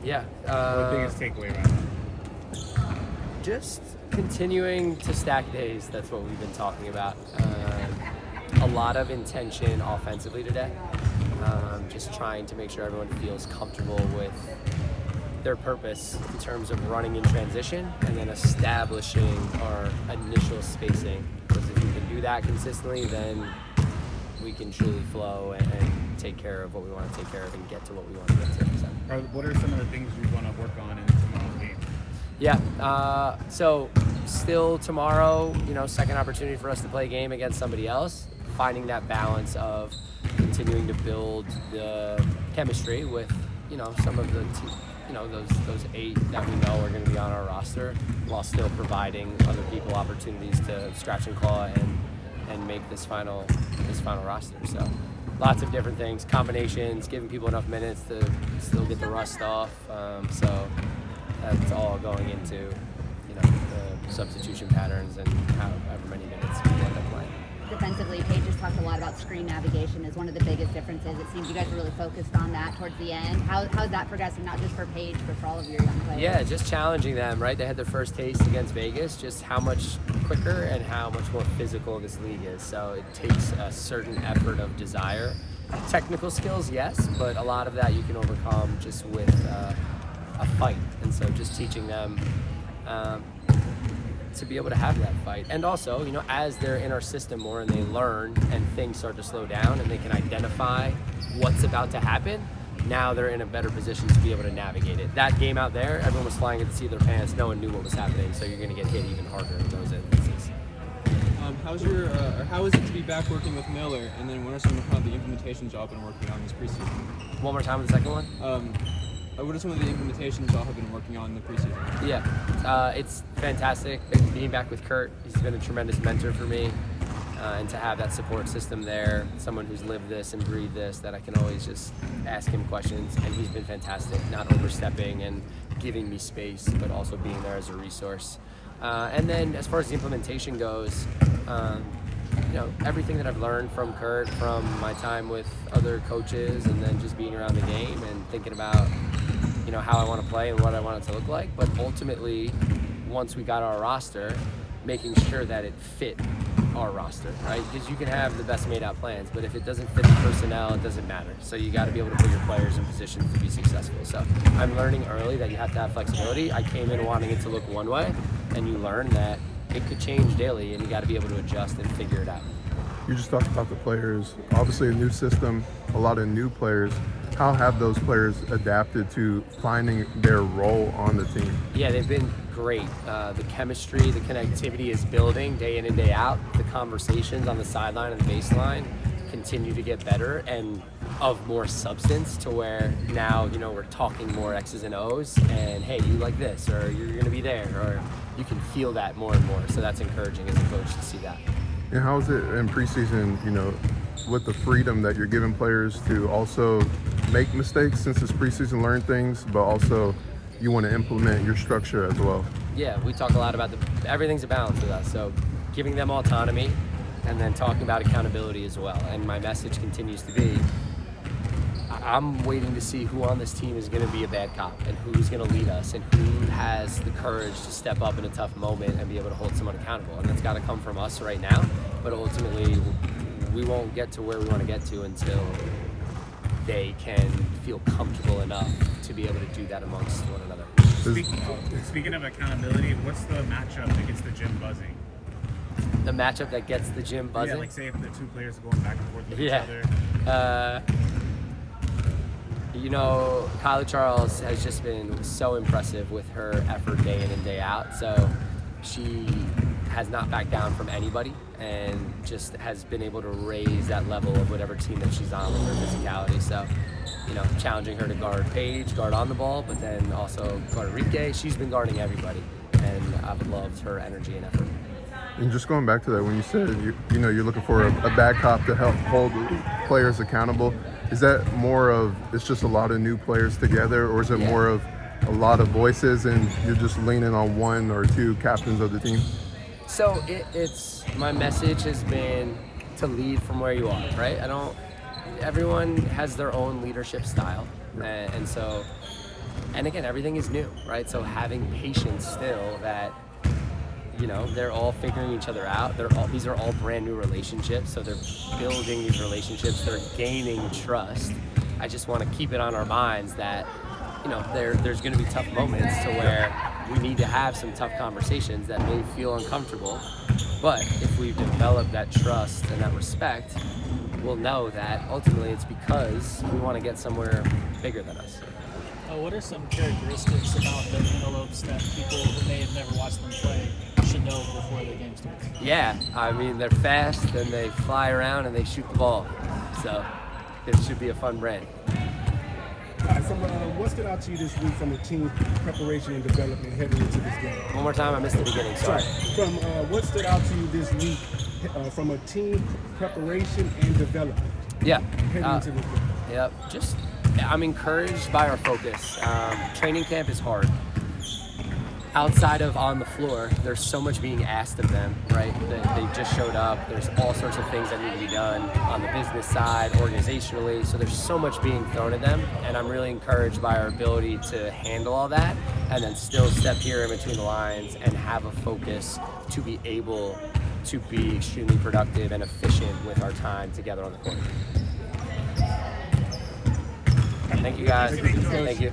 Yeah. What biggest takeaway right now? Just continuing to stack days. That's what we've been talking about. A lot of intention offensively today. Just trying to make sure everyone feels comfortable with their purpose in terms of running in transition and then establishing our initial spacing. Because if we can do that consistently, then we can truly flow and take care of what we want to take care of and get to what we want to get to. So. What are some of the things you want to work on in tomorrow's game? Yeah, so still tomorrow, second opportunity for us to play a game against somebody else, finding that balance of continuing to build the chemistry with, some of the, those 8 that we know are going to be on our roster, while still providing other people opportunities to scratch and claw and make this final roster. So lots of different things, combinations, giving people enough minutes to still get the rust off. So that's all going into, the substitution patterns and however many minutes we end up playing. Defensively, Paige just talked a lot about screen navigation as one of the biggest differences. It seems you guys are really focused on that towards the end. How's that progressing, not just for Paige, but for all of your young players? Yeah, just challenging them, right? They had their first taste against Vegas, just how much quicker and how much more physical this league is. So it takes a certain effort of desire. Technical skills, yes, but a lot of that you can overcome just with a fight. And so just teaching them to be able to have that fight. And also, as they're in our system more and they learn and things start to slow down and they can identify what's about to happen, now they're in a better position to be able to navigate it. That game out there, everyone was flying at the seat of their pants. No one knew what was happening, so you're going to get hit even harder in those instances. How is it to be back working with Miller? And then what are some of the implementations y'all have been working on this preseason? One more time with the second one? What are some of the implementations y'all have been working on in the preseason? Yeah, it's fantastic being back with Kurt. He's been a tremendous mentor for me, and to have that support system there, someone who's lived this and breathed this, that I can always just ask him questions, and he's been fantastic, not overstepping and giving me space, but also being there as a resource. And then as far as the implementation goes, everything that I've learned from Kurt, from my time with other coaches, and then just being around the game and thinking about how I want to play and what I want it to look like. But ultimately, once we got our roster, making sure that it fit our roster, right? Because you can have the best made out plans, but if it doesn't fit the personnel, it doesn't matter. So you got to be able to put your players in positions to be successful. So I'm learning early that you have to have flexibility. I came in wanting it to look one way, and you learn that it could change daily, and you got to be able to adjust and figure it out. You just talked about the players. Obviously a new system, a lot of new players. How have those players adapted to finding their role on the team? Yeah, they've been great. The chemistry, the connectivity is building day in and day out. The conversations on the sideline and the baseline continue to get better and of more substance, to where now, we're talking more X's and O's, and hey, you like this, or you're going to be there, or you can feel that more and more. So that's encouraging as a coach to see that. And how is it in preseason, with the freedom that you're giving players to also make mistakes, since it's preseason, learn things, but also you want to implement your structure as well? Yeah, we talk a lot about everything's a balance with us. So giving them autonomy and then talking about accountability as well. And my message continues to be, I'm waiting to see who on this team is going to be a bad cop and who's going to lead us and who has the courage to step up in a tough moment and be able to hold someone accountable. And that's got to come from us right now. But ultimately, we won't get to where we want to get to until they can feel comfortable enough to be able to do that amongst one another. Speaking of accountability, what's the matchup that gets the gym buzzing? The matchup that gets the gym buzzing? Yeah, like say if the two players are going back and forth with each other. Kylie Charles has just been so impressive with her effort day in and day out. So she has not backed down from anybody and just has been able to raise that level of whatever team that she's on with her physicality. So, challenging her to guard Paige, guard on the ball, but then also guard Enrique. She's been guarding everybody, and I've loved her energy and effort. And just going back to that, when you said you're looking for a bad cop to help hold players accountable, is that more of it's just a lot of new players together, or is it more of a lot of voices and you're just leaning on one or two captains of the team? So it's my message has been to lead from where you are, right? Everyone has their own leadership style, and so And again, everything is new, right? So having patience still that, they're all figuring each other out. These are all brand new relationships. So they're building these relationships. They're gaining trust. I just want to keep it on our minds that, there's going to be tough moments to where we need to have some tough conversations that may feel uncomfortable. But if we've developed that trust and that respect, we'll know that ultimately it's because we want to get somewhere bigger than us. What are some characteristics about the Antelopes that people who may have never watched them play should know before the game starts? Yeah, I mean, they're fast and they fly around and they shoot the ball. So it should be a fun brand. From what stood out to you this week from the team preparation and development heading into this game? One more time, I missed the beginning, sorry. From what stood out to you this week from a team preparation and development Yeah. heading into this game? Yep. I'm encouraged by our focus. Training camp is hard. Outside of on the floor, there's so much being asked of them, right? They just showed up. There's all sorts of things that need to be done on the business side, organizationally. So there's so much being thrown at them. And I'm really encouraged by our ability to handle all that and then still step here in between the lines and have a focus to be able to be extremely productive and efficient with our time together on the court. Thank you, guys. Thank you.